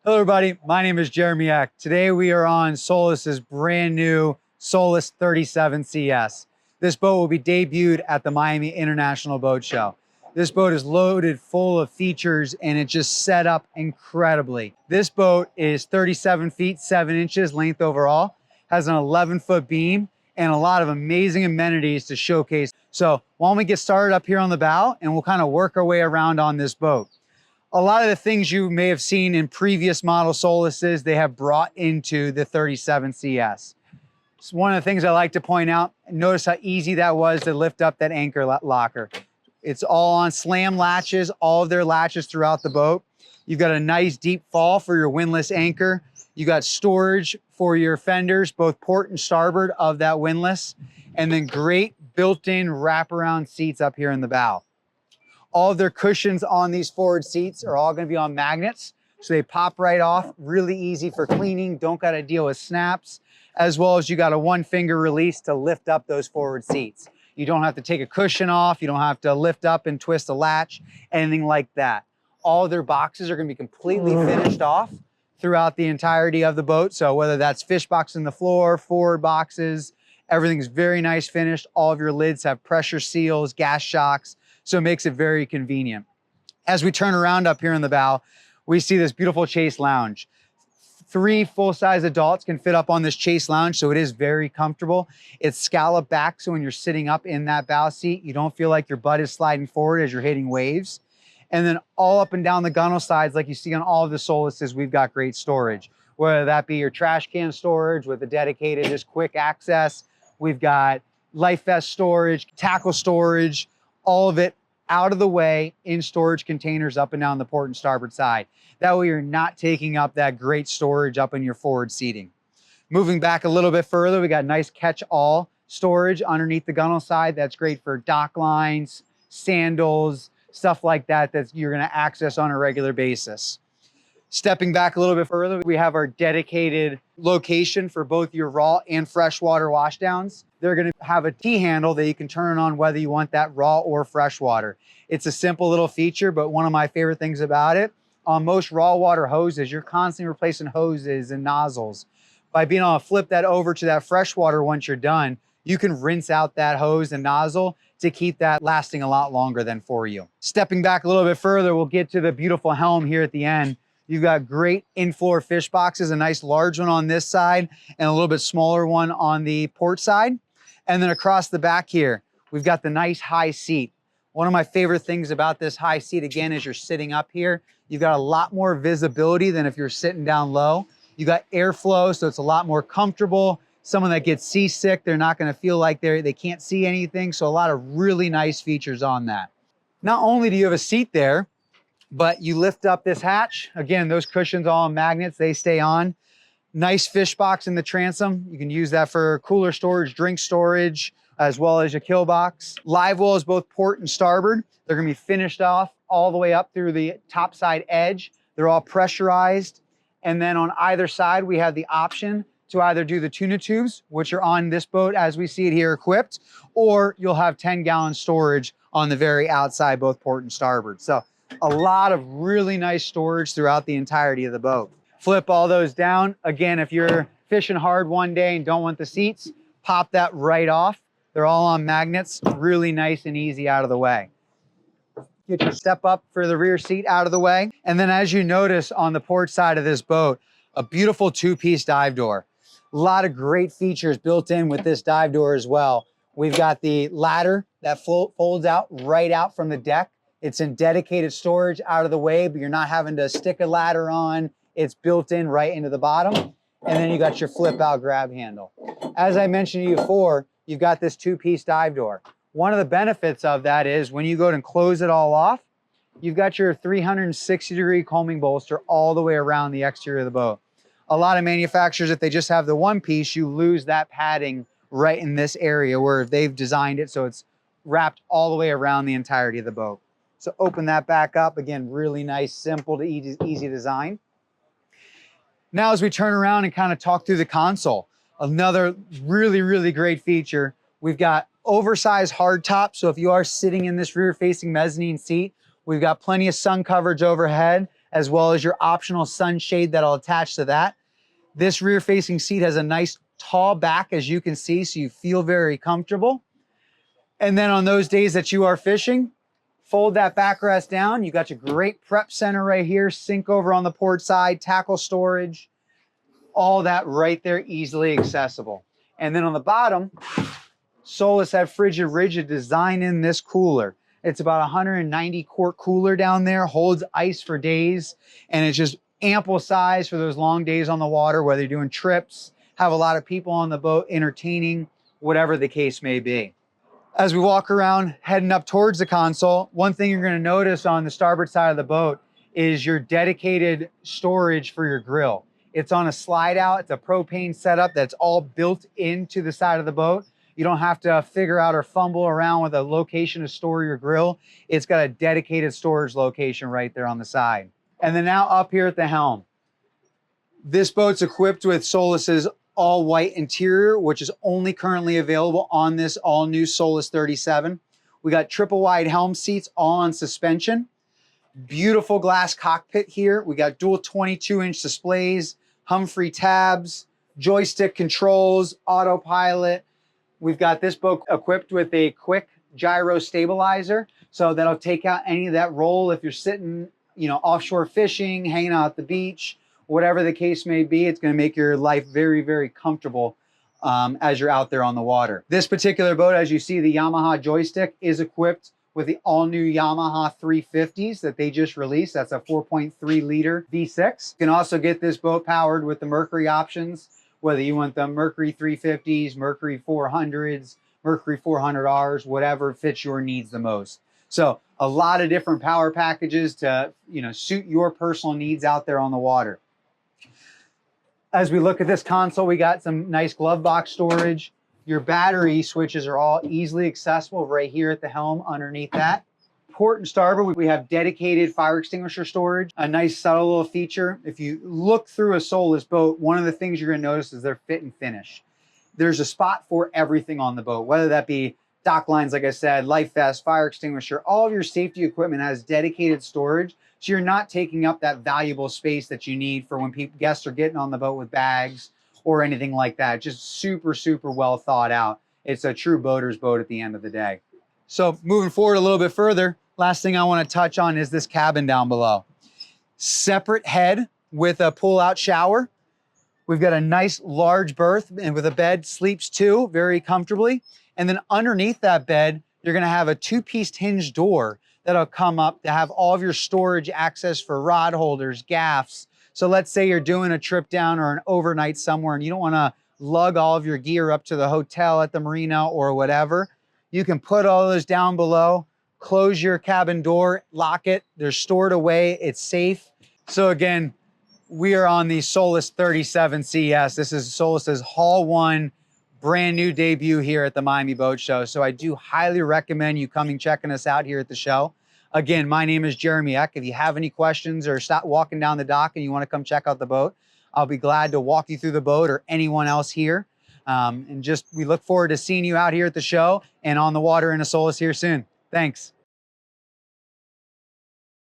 Hello everybody, my name is Jeremy Eck. Today we are on Sōlace's brand new Solace 37 CS. This boat will be debuted at the Miami International Boat Show. This boat is loaded full of features and it just set up incredibly. This boat is 37 feet 7 inches length overall, has an 11-foot beam, and a lot of amazing amenities to showcase. So why don't we get started up here on the bow and we'll kind of work our way around on this boat. A lot of the things you may have seen in previous model Solaces, they have brought into the 37 CS. So one of the things I like to point out, notice how easy that was to lift up that anchor locker. It's all on slam latches, all of their latches throughout the boat. You've got a nice deep fall for your windlass anchor. You got storage for your fenders, both port and starboard of that windlass, and then great built-in wraparound seats up here in the bow. All of their cushions on these forward seats are all gonna be on magnets, so they pop right off, really easy for cleaning, don't gotta deal with snaps, as well as you got a 1-finger release to lift up those forward seats. You don't have to take a cushion off, you don't have to lift up and twist a latch, anything like that. All of their boxes are gonna be completely finished off throughout the entirety of the boat, so whether that's Fishbox in the floor, forward boxes, everything's very nice finished. All of your lids have pressure seals, gas shocks, so it makes it very convenient. As we turn around up here in the bow, we see this beautiful chase lounge. 3 full-size adults can fit up on this chase lounge, so it is very comfortable. It's scalloped back, so when you're sitting up in that bow seat, you don't feel like your butt is sliding forward as you're hitting waves. And then all up and down the gunnel sides, like you see on all of the Solaces, we've got great storage. Whether that be your trash can storage with a dedicated, just quick access. We've got life vest storage, tackle storage, all of it out of the way in storage containers up and down the port and starboard side. That way you're not taking up that great storage up in your forward seating. Moving back a little bit further, we got nice catch-all storage underneath the gunnel side. That's great for dock lines, sandals, stuff like that that you're gonna access on a regular basis. Stepping back a little bit further, we have our dedicated location for both your raw and freshwater washdowns. They're gonna have a T-handle that you can turn on whether you want that raw or freshwater. It's a simple little feature, but one of my favorite things about it, on most raw water hoses, you're constantly replacing hoses and nozzles. By being able to flip that over to that freshwater once you're done, you can rinse out that hose and nozzle to keep that lasting a lot longer than for you. Stepping back a little bit further, we'll get to the beautiful helm here at the end. You've got great in-floor fish boxes, a nice large one on this side and a little bit smaller one on the port side. And then across the back here, we've got the nice high seat. One of my favorite things about this high seat, again, is you're sitting up here. You've got a lot more visibility than if you're sitting down low. You got airflow, so it's a lot more comfortable. Someone that gets seasick, they're not gonna feel like they can't see anything. So a lot of really nice features on that. Not only do you have a seat there, but you lift up this hatch. Again, those cushions all on magnets, they stay on. Nice fish box in the transom. You can use that for cooler storage, drink storage, as well as your kill box. Livewell is both port and starboard. They're gonna be finished off all the way up through the top side edge. They're all pressurized. And then on either side, we have the option to either do the tuna tubes, which are on this boat as we see it here equipped, or you'll have 10-gallon storage on the very outside, both port and starboard. So a lot of really nice storage throughout the entirety of the boat. Flip all those down. Again, if you're fishing hard one day and don't want the seats, pop that right off. They're all on magnets, really nice and easy out of the way. Get your step up for the rear seat out of the way. And then as you notice on the port side of this boat, a beautiful 2-piece dive door. A lot of great features built in with this dive door as well. We've got the ladder that folds out right out from the deck. It's in dedicated storage out of the way, but you're not having to stick a ladder on. It's built in right into the bottom. And then you got your flip out grab handle. As I mentioned to you before, you've got this 2-piece dive door. One of the benefits of that is when you go and close it all off, you've got your 360-degree combing bolster all the way around the exterior of the boat. A lot of manufacturers, if they just have the 1-piece, you lose that padding right in this area where they've designed it so it's wrapped all the way around the entirety of the boat. So open that back up. Again, really nice, simple to easy design. Now as we turn around and kind of talk through the console, another really, really great feature, we've got oversized hardtop. So if you are sitting in this rear facing mezzanine seat, we've got plenty of sun coverage overhead, as well as your optional sunshade that'll attach to that. This rear facing seat has a nice tall back, as you can see, so you feel very comfortable. And then on those days that you are fishing, fold that backrest down. You got your great prep center right here, sink over on the port side, tackle storage, all that right there, easily accessible. And then on the bottom, Solace had frigid rigid design in this cooler. It's about 190 quart cooler down there, holds ice for days, and it's just ample size for those long days on the water, whether you're doing trips, have a lot of people on the boat, entertaining, whatever the case may be. As we walk around heading up towards the console, one thing you're gonna notice on the starboard side of the boat is your dedicated storage for your grill. It's on a slide out. It's a propane setup that's all built into the side of the boat. You don't have to figure out or fumble around with a location to store your grill. It's got a dedicated storage location right there on the side. And then now up here at the helm. This boat's equipped with Solace's all white interior, which is only currently available on this all new Solace 37. We got triple wide helm seats all on suspension. Beautiful glass cockpit here. We got dual 22-inch displays, hum-free tabs, joystick controls, autopilot. We've got this boat equipped with a quick gyro stabilizer, so that'll take out any of that roll if you're sitting, offshore fishing, hanging out at the beach, whatever the case may be. It's going to make your life very, very comfortable as you're out there on the water. This particular boat, as you see, the Yamaha joystick is equipped with the all-new Yamaha 350s that they just released. That's a 4.3 liter V6. You can also get this boat powered with the Mercury options, whether you want the Mercury 350s, Mercury 400s, Mercury 400Rs, whatever fits your needs the most. So a lot of different power packages to suit your personal needs out there on the water. As we look at this console, we got some nice glove box storage. Your battery switches are all easily accessible right here at the helm underneath that. Port and starboard, we have dedicated fire extinguisher storage, a nice subtle little feature. If you look through a Solace boat, one of the things you're gonna notice is their fit and finish. There's a spot for everything on the boat, whether that be dock lines, like I said, life vest, fire extinguisher, all of your safety equipment has dedicated storage. So you're not taking up that valuable space that you need for when guests are getting on the boat with bags or anything like that. Just super, super well thought out. It's a true boater's boat at the end of the day. So moving forward a little bit further, last thing I want to touch on is this cabin down below. Separate head with a pull-out shower. We've got a nice large berth, and with a bed, sleeps two very comfortably. And then underneath that bed, you're gonna have a two-piece hinge door that'll come up to have all of your storage access for rod holders, gaffs. So let's say you're doing a trip down or an overnight somewhere and you don't wanna lug all of your gear up to the hotel at the marina or whatever. You can put all those down below, close your cabin door, lock it, they're stored away, it's safe. So again, we are on the Solace 37 CS. This is Solace's Haul 1 brand new debut here at the Miami Boat Show. So I do highly recommend you coming checking us out here at the show. Again, my name is Jeremy Eck. If you have any questions or stop walking down the dock and you want to come check out the boat, I'll be glad to walk you through the boat or anyone else here. We look forward to seeing you out here at the show and on the water in a Solace here soon. Thanks.